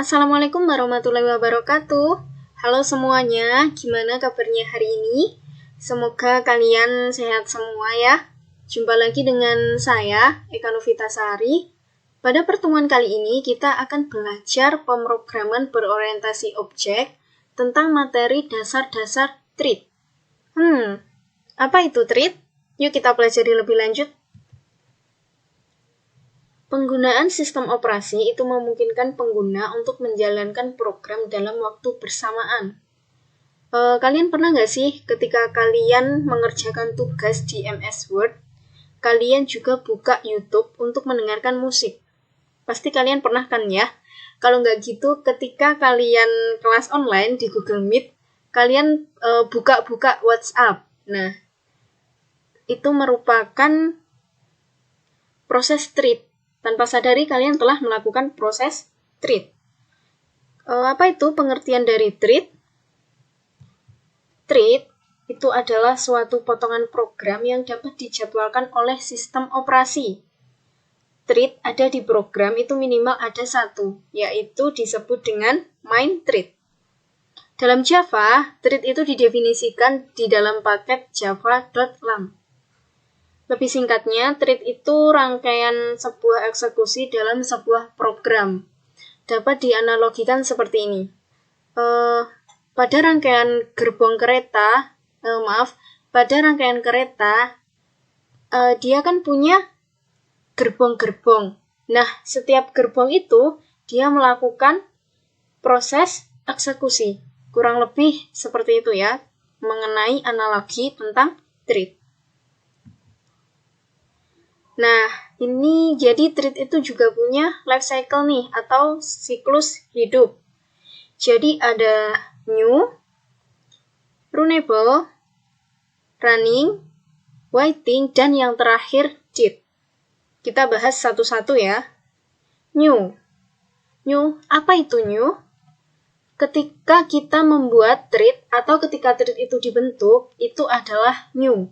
Assalamualaikum warahmatullahi wabarakatuh. Halo semuanya, gimana kabarnya hari ini? Semoga kalian sehat semua ya. Jumpa lagi dengan saya, Eka Novitasari. Pada pertemuan kali ini kita akan belajar pemrograman berorientasi objek tentang materi dasar-dasar treat. Apa itu treat? Yuk kita pelajari lebih lanjut. Penggunaan sistem operasi itu memungkinkan pengguna untuk menjalankan program dalam waktu bersamaan. Kalian pernah nggak sih ketika kalian mengerjakan tugas di MS Word, kalian juga buka YouTube untuk mendengarkan musik? Pasti kalian pernah kan ya? Kalau nggak gitu, ketika kalian kelas online di Google Meet, kalian buka-buka WhatsApp. Nah, itu merupakan proses treat. Tanpa sadari kalian telah melakukan proses treat. Apa itu pengertian dari treat? Treat itu adalah suatu potongan program yang dapat dijadwalkan oleh sistem operasi. Treat ada di program itu minimal ada satu, yaitu disebut dengan main treat. Dalam Java, treat itu didefinisikan di dalam paket java.lang. Lebih singkatnya, treat itu rangkaian sebuah eksekusi dalam sebuah program. Dapat dianalogikan seperti ini. Pada rangkaian kereta, dia kan punya gerbong-gerbong. Nah, setiap gerbong itu dia melakukan proses eksekusi. Kurang lebih seperti itu ya, mengenai analogi tentang treat. Nah, ini jadi treat itu juga punya life cycle nih, atau siklus hidup. Jadi ada new, runnable, running, waiting, dan yang terakhir did. Kita bahas satu-satu ya. New, apa itu new? Ketika kita membuat treat atau ketika treat itu dibentuk, itu adalah new.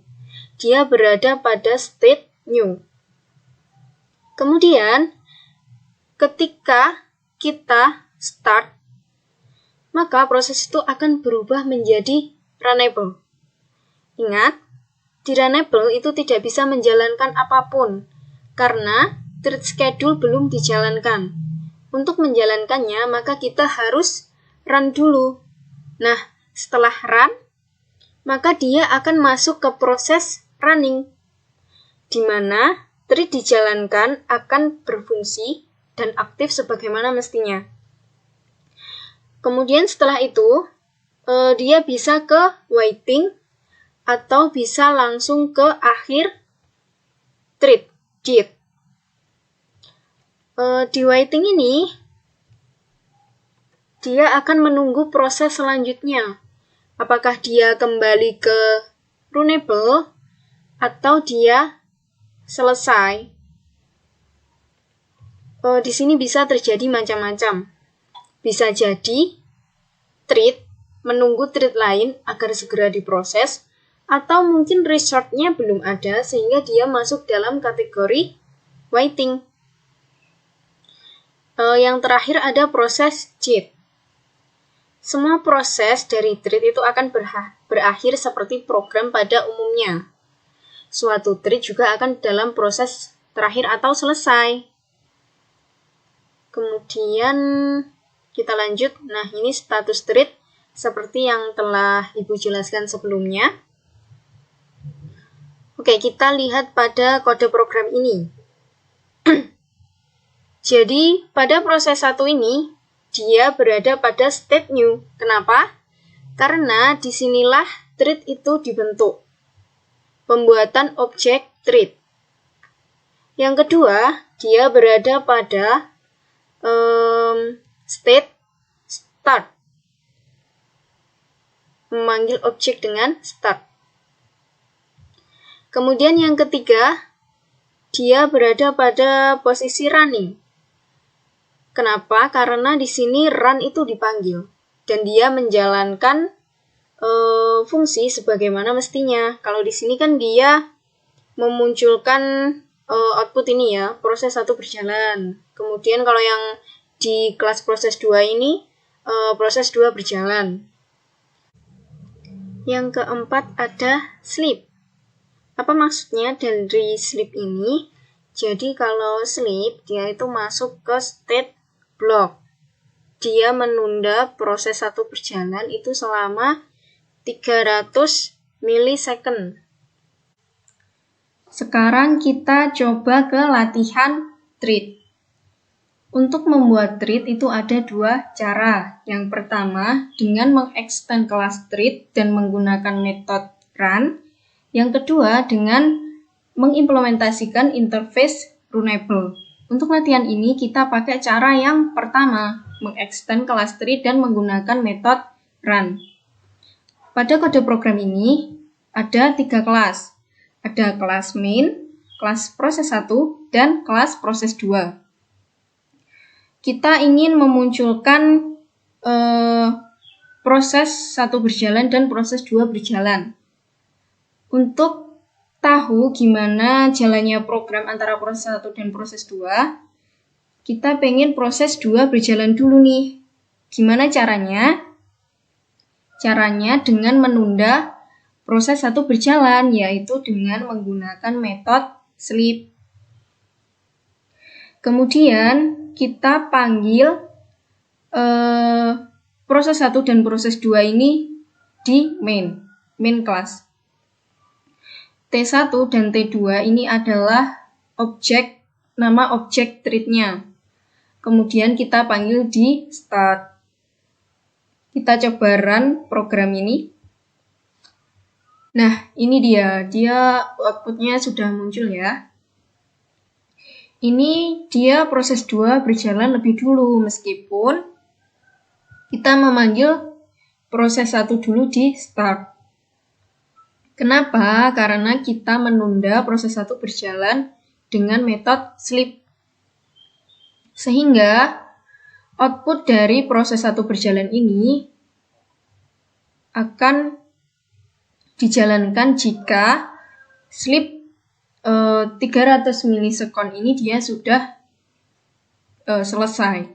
Dia berada pada state new. Kemudian, ketika kita start, maka proses itu akan berubah menjadi runnable. Ingat, di runnable itu tidak bisa menjalankan apapun, karena treat schedule belum dijalankan. Untuk menjalankannya, maka kita harus run dulu. Nah, setelah run, maka dia akan masuk ke proses running, di mana treat dijalankan akan berfungsi dan aktif sebagaimana mestinya. Kemudian setelah itu, dia bisa ke waiting atau bisa langsung ke akhir treat, did. Di waiting ini, dia akan menunggu proses selanjutnya. Apakah dia kembali ke runnable atau dia selesai. Di sini bisa terjadi macam-macam. Bisa jadi treat menunggu treat lain agar segera diproses, atau mungkin result-nya belum ada sehingga dia masuk dalam kategori waiting. Yang terakhir ada proses did. Semua proses dari treat itu akan berakhir seperti program pada umumnya. Suatu treat juga akan dalam proses terakhir atau selesai. Kemudian kita lanjut. Nah, ini status treat seperti yang telah Ibu jelaskan sebelumnya. Oke, kita lihat pada kode program ini. Jadi, pada proses satu ini, dia berada pada state new. Kenapa? Karena disinilah treat itu dibentuk. Pembuatan objek treat. Yang kedua, dia berada pada state start. Memanggil objek dengan start. Kemudian yang ketiga, dia berada pada posisi running. Kenapa? Karena di sini run itu dipanggil dan dia menjalankan fungsi sebagaimana mestinya. Kalau di sini kan dia memunculkan output ini ya, proses satu berjalan. Kemudian kalau yang di kelas proses 2 ini proses 2 berjalan. Yang keempat ada sleep. Apa maksudnya dari sleep ini? Jadi kalau sleep, dia itu masuk ke state block. Dia menunda proses 1 berjalan itu selama 300 milisecond. Sekarang kita coba ke latihan treat. Untuk membuat treat itu ada 2 cara. Yang pertama, dengan mengextend kelas treat dan menggunakan metode run. Yang kedua, dengan mengimplementasikan interface runnable. Untuk latihan ini kita pakai cara yang pertama, mengextend kelas treat dan menggunakan metode run. Pada kode program ini ada 3 kelas. Ada kelas main, kelas proses 1, dan kelas proses 2. Kita ingin memunculkan proses 1 berjalan dan proses 2 berjalan. Untuk tahu gimana jalannya program antara proses 1 dan proses 2, kita pengen proses 2 berjalan dulu nih. Gimana caranya? Caranya dengan menunda proses 1 berjalan, yaitu dengan menggunakan metode sleep. Kemudian kita panggil proses 1 dan proses 2 ini di main class. T1 dan T2 ini adalah nama objek treat-nya. Kemudian kita panggil di start. Kita coba run program ini. Nah, ini dia outputnya sudah muncul ya. Ini dia proses 2 berjalan lebih dulu, meskipun kita memanggil proses 1 dulu di start. Kenapa? Karena kita menunda proses 1 berjalan dengan metode sleep. Sehingga output dari proses 1 berjalan ini akan dijalankan jika sleep 300 milisekund ini dia sudah selesai.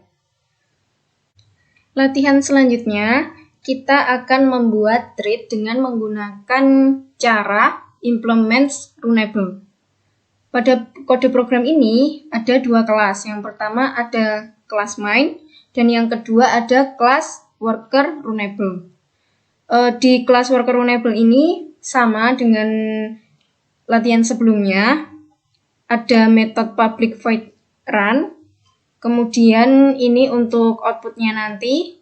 Latihan selanjutnya, kita akan membuat treat dengan menggunakan cara implements runnable. Pada kode program ini ada 2 kelas. Yang pertama ada kelas main dan yang kedua ada kelas worker runnable. Di kelas worker runnable ini sama dengan latihan sebelumnya. Ada metode public void run. Kemudian ini untuk outputnya nanti.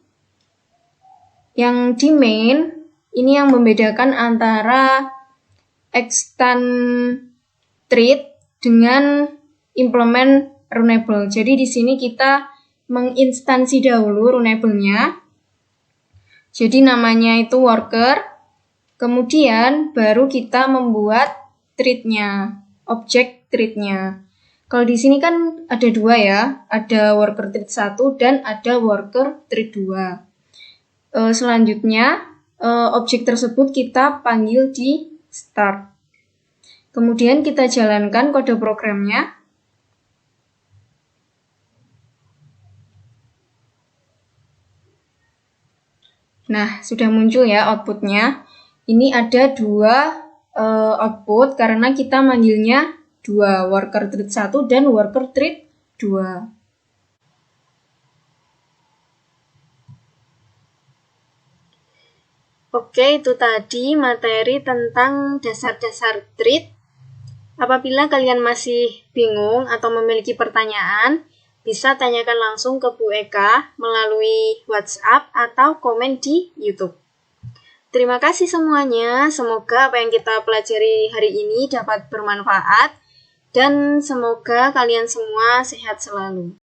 Yang di main, ini yang membedakan antara extend treat dengan implement runnable. Jadi di sini kita menginstansi dahulu runnable-nya. Jadi namanya itu worker. Kemudian baru kita membuat treat-nya, objek treat-nya. Kalau di sini kan ada 2 ya, ada worker treat 1 dan ada worker treat 2. Selanjutnya, objek tersebut kita panggil di start. Kemudian kita jalankan kode programnya. Nah, sudah muncul ya outputnya. Ini ada 2 output karena kita manggilnya 2, worker treat 1 dan worker treat 2. Oke, itu tadi materi tentang dasar-dasar treat. Apabila kalian masih bingung atau memiliki pertanyaan, bisa tanyakan langsung ke Bu Eka melalui WhatsApp atau komen di YouTube. Terima kasih semuanya, semoga apa yang kita pelajari hari ini dapat bermanfaat, dan semoga kalian semua sehat selalu.